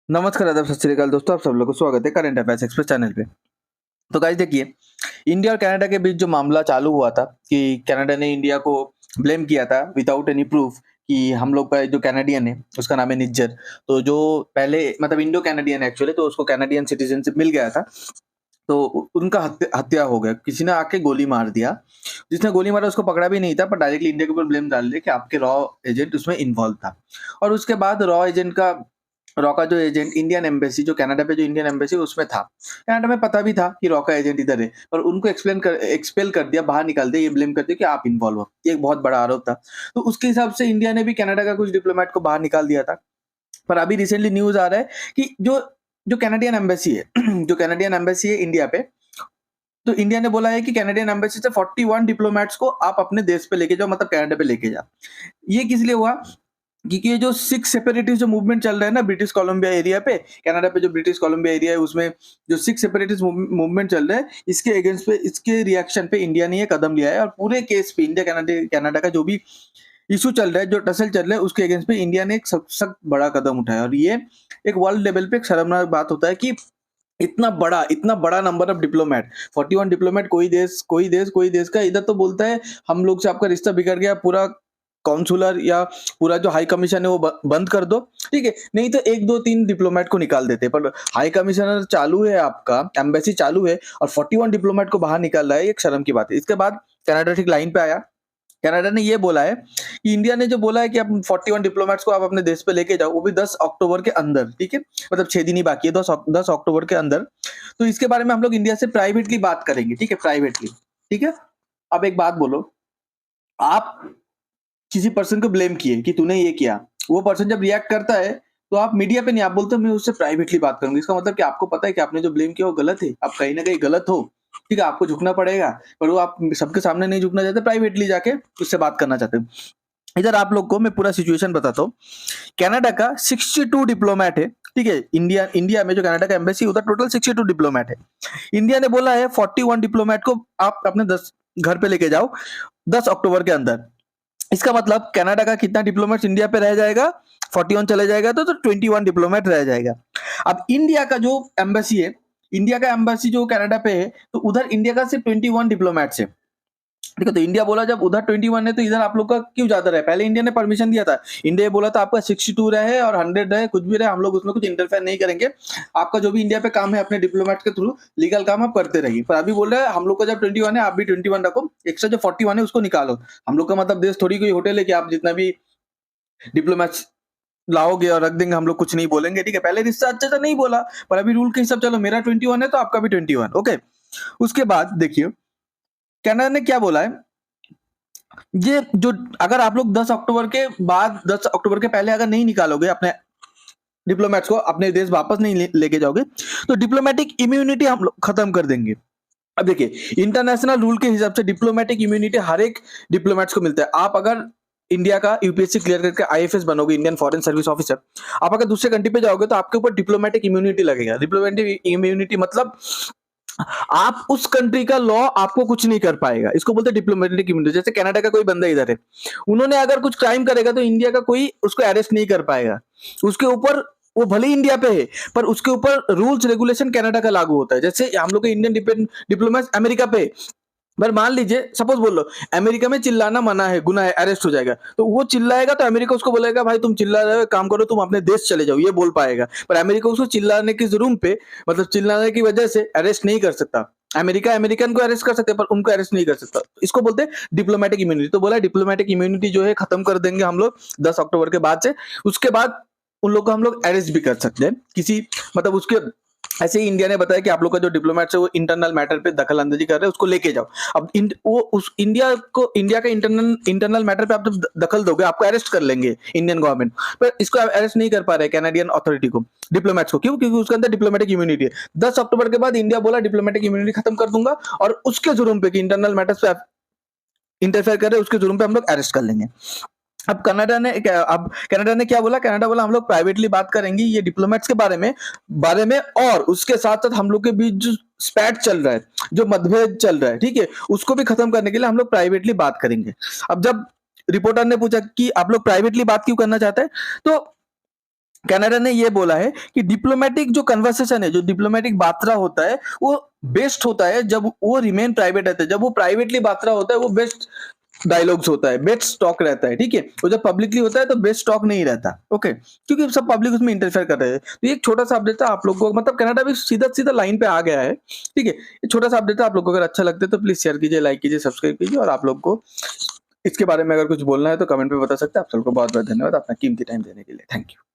नमस्कार, आदाब, सत श्री अकाल दोस्तों, आप सब लोग को स्वागत है करंट अफेयर्स एक्सप्रेस चैनल पे। तो गाइस देखिए, इंडिया और कनाडा के बीच जो मामला चालू हुआ था कि कनाडा ने इंडिया को ब्लेम किया था विदाउट एनी प्रूफ कि हम लोग का जो कैनेडियन है उसका नाम है निज्जर। तो जो पहले मतलब इंडो कैनेडियन एक्चुअली, तो उसको कैनेडियन सिटीजनशिप मिल गया था। तो उनका हत्या हो गया, किसी ने आके गोली मार दिया। जिसने गोली मारा उसको पकड़ा भी नहीं था, पर डायरेक्टली इंडिया के ऊपर ब्लेम डाल दिया कि आपके रॉ एजेंट उसमें इन्वॉल्व था। और उसके बाद रॉ का जो एजेंट इंडियन एम्बेसी, जो कनाडा पे जो इंडियन एम्बेसी उसमें था, कनाडा में पता भी था कि रॉ का एजेंट इधर है, पर उनको एक्सपेल कर दिया, बाहर निकाल दिया, ये ब्लेम कर दिया कि आप इन्वॉल्व हो। ये एक बहुत बड़ा आरोप था। तो उसके हिसाब से इंडिया ने भी कनाडा का कुछ डिप्लोमेट को बाहर निकाल दिया था। पर अभी रिसेंटली न्यूज आ रहा है कि जो जो कैनेडियन एम्बेसी है जो कैनेडियन एम्बेसी है इंडिया पे, तो इंडिया ने बोला है कि कैनेडियन एम्बेसी से 41 डिप्लोमेट्स को आप अपने देश पे लेके जाओ, मतलब कनाडा पे लेके जाओ। ये किस लिए हुआ? क्योंकि ये जो सिख सेपरेटिस्ट जो मूवमेंट चल रहा है ना ब्रिटिश कोलंबिया एरिया पे, कनाडा पे जो ब्रिटिश कोलंबिया एरिया है उसमें जो सिख सेपरेटिस्ट मूवमेंट चल रहा है, इसके अगेंस्ट पे, इसके रिएक्शन पे इंडिया ने ये कदम लिया है। और पूरे केस पे इंडिया कनाडा कनाडा का जो भी इशू चल रहा है, जो टसल चल रहा है, उसके अगेंस्ट पे इंडिया ने एक सख्त बड़ा कदम उठाया। और ये एक वर्ल्ड लेवल पे एक शर्मनाक बात होता है कि इतना बड़ा नंबर ऑफ डिप्लोमेट, 41 डिप्लोमेट, कोई देश का इधर तो बोलता है हम लोग से आपका रिश्ता बिगड़ गया, पूरा कॉन्सुलर या पूरा जो हाई कमीशन है वो बंद कर दो, ठीक है, नहीं तो एक दो तीन डिप्लोमेट को निकाल देते। पर हाई कमिश्नर चालू है, आपका एम्बेसी चालू है, और 41 डिप्लोमेट को बाहर निकाल रहा है, ये एक शर्म की बात है। इसके बाद कनाडा ठीक लाइन पे आया। कनाडा ने ये बोला है कि इंडिया ने जो बोला है कि आप 41 डिप्लोमेट्स को आप अपने देश पे लेके जाओ, वो भी 10 अक्टूबर के अंदर, ठीक है, मतलब 6 दिन ही बाकी है, 10 अक्टूबर के अंदर। तो इसके बारे में हम लोग इंडिया से प्राइवेटली बात करेंगे, ठीक है, प्राइवेटली, ठीक है। अब एक बात बोलो, आप किसी पर्सन को ब्लेम किए कि तूने ये किया, वो पर्सन जब रिएक्ट करता है तो आप मीडिया पे नहीं, आप बोलते हो मैं उससे प्राइवेटली बात करूंगी। इसका मतलब कि आपको पता है कि आपने जो ब्लेम किया वो गलत है, आप कहीं ना कहीं गलत हो, ठीक है, आपको झुकना पड़ेगा। पर वो आप सबके सामने नहीं झुकना चाहते, प्राइवेटली जाके उससे बात करना चाहते हो। इधर आप लोग को मैं पूरा सिचुएशन बताता हूँ। कनाडा का 62 डिप्लोमेट है, ठीक है, इंडिया में जो कनाडा का एम्बेसी उधर टोटल 62 डिप्लोमेट है। इंडिया ने बोला है 41 डिप्लोमेट को आप अपने 10 घर पे लेके जाओ 10 अक्टूबर के अंदर। इसका मतलब कनाडा का कितना डिप्लोमेट इंडिया पे रह जाएगा? 41 चले जाएगा तो 21 डिप्लोमेट रह जाएगा। अब इंडिया का जो एम्बेसी है, इंडिया का एम्बेसी जो कनाडा पे है, तो उधर इंडिया का सिर्फ 21 डिप्लोमेट्स है, ठीक है। तो इंडिया बोला जब उधर 21 है तो इधर आप लोग का क्यों ज्यादा रहे? पहले इंडिया ने परमिशन दिया था, इंडिया ने बोला था आपका 62 रहे और 100 रहे, कुछ भी रहे, हम लोग उसमें कुछ इंटरफेयर नहीं करेंगे, आपका जो भी इंडिया पे काम है अपने डिप्लोमेट के थ्रू लीगल काम आप करते रहिए। पर अभी बोल रहे हैं हम लोग का जब 21 है आप भी 21 रखो, एक्स्ट्रा जो 41 है उसको निकालो। हम लोग का मतलब देश थोड़ी कोई होटल है कि आप जितना भी डिप्लोमेट्स लाओगे और रख देंगे, हम लोग कुछ नहीं बोलेंगे, ठीक है। पहले रिश्ता अच्छा से नहीं बोला, पर अभी रूल के हिसाब चलो मेरा 21 है तो आपका भी 21, ओके। उसके बाद देखिए कनाडा ने क्या बोला है, ये जो अगर आप लोग 10 अक्टूबर के बाद 10 अक्टूबर के पहले अगर नहीं निकालोगे अपने डिप्लोमेट्स को, अपने देश वापस नहीं लेके जाओगे, तो डिप्लोमेटिक इम्यूनिटी हम लोग खत्म कर देंगे। अब देखिए इंटरनेशनल रूल के हिसाब से डिप्लोमेटिक इम्यूनिटी हर एक डिप्लोमेट्स को मिलता है। आप अगर इंडिया का यूपीएससी क्लियर करके आईएफएस बनोगे, इंडियन फॉरेन सर्विस ऑफिसर, आप अगर दूसरे कंट्री पे जाओगे तो आपके ऊपर डिप्लोमेटिक इम्यूनिटी लगेगा। डिप्लोमेटिक इम्यूनिटी मतलब आप उस कंट्री का लॉ आपको कुछ नहीं कर पाएगा, इसको बोलते हैं डिप्लोमेटिक इम्यूनिटी। जैसे कनाडा का कोई बंदा इधर है, उन्होंने अगर कुछ क्राइम करेगा तो इंडिया का कोई उसको अरेस्ट नहीं कर पाएगा, उसके ऊपर, वो भले ही इंडिया पे है पर उसके ऊपर रूल्स रेगुलेशन कनाडा का लागू होता है। जैसे हम लोग के इंडियन डिप्लोमेट अमेरिका पे, पर मान लीजिए सपोज बोल लो अमेरिका में चिल्लाना मना है, गुना है, अरेस्ट हो जाएगा, तो वो चिल्लाएगा तो अमेरिका उसको बोलेगा भाई तुम चिल्ला रहे हो, काम करो, तुम अपने देश चले जाओ, ये बोल पाएगा। पर अमेरिका उसको चिल्लाने के जुर्म पे, मतलब चिल्लाने की वजह से अरेस्ट नहीं कर सकता। अमेरिका अमेरिकन को अरेस्ट कर सकते हैं पर उनको अरेस्ट नहीं कर सकता। इसको बोलते हैं डिप्लोमेटिक इम्यूनिटी। तो बोला डिप्लोमेटिक इम्यूनिटी जो है खत्म कर देंगे हम लोग 10 अक्टूबर के बाद से। उसके बाद उन लोग को हम लोग अरेस्ट भी कर सकते हैं किसी, मतलब उसके, ऐसे ही इंडिया ने बताया कि आप लोग का जो डिप्लोमेट्स है वो इंटरनल मैटर पे दखल अंदाजी कर रहे हैं, उसको लेके जाओ। अब वो उस इंडिया का इंटरनल मैटर पे आप जब दखल दोगे आपको अरेस्ट कर लेंगे इंडियन गवर्नमेंट। पर इसको अरेस्ट नहीं कर पा रहे कैनेडियन अथॉरिटी को, डिप्लोमेट्स को, क्यों? क्योंकि उसके अंदर डिप्लोमेटिक इम्यूनिटी है। 10 अक्टूबर के बाद इंडिया बोला डिप्लोमेटिक इम्यूनिटी खत्म कर दूंगा, और उसके जुर्म पे कि इंटरनल मैटर्स पे इंटरफेयर कर रहे हैं, उसके जुर्म पे हम लोग अरेस्ट कर लेंगे। अब कनाडा ने क्या बोला? कनाडा बोला हम लोग प्राइवेटली बात करेंगे ये डिप्लोमेट्स के बारे में, और उसके साथ साथ हम लोग के बीच जो स्पैट चल रहा है, जो मतभेद चल रहा है, ठीक है, उसको भी खत्म करने के लिए हम लोग प्राइवेटली बात करेंगे। अब जब रिपोर्टर ने पूछा कि आप लोग प्राइवेटली बात क्यों करना चाहते हैं, तो कनाडा ने ये बोला है कि डिप्लोमेटिक जो कन्वर्सेशन है, जो डिप्लोमेटिक बातरा होता है, वो बेस्ट होता है जब वो रिमेन प्राइवेट रहता है। जब वो प्राइवेटली बातरा होता है वो बेस्ट डायलॉग्स होता है, बेस्ट टॉक रहता है, ठीक है। और जब पब्लिकली होता है तो बेस्ट टॉक नहीं रहता, ओके, क्योंकि सब पब्लिक उसमें इंटरफेयर कर रहे हैं। तो ये एक छोटा सा अपडेट था आप लोग को, मतलब कनाडा भी सीधा सीधा लाइन पे आ गया है, ठीक है। ये छोटा सा अपडेट था, आप लोग को अगर अच्छा लगता है तो प्लीज शेयर कीजिए, लाइक कीजिए, सब्सक्राइब कीजिए। और आप लोग को इसके बारे में अगर कुछ बोलना है तो कमेंट पे बता सकते हैं। आप सबको बहुत बहुत धन्यवाद अपना कीमती टाइम देने के लिए। Thank you.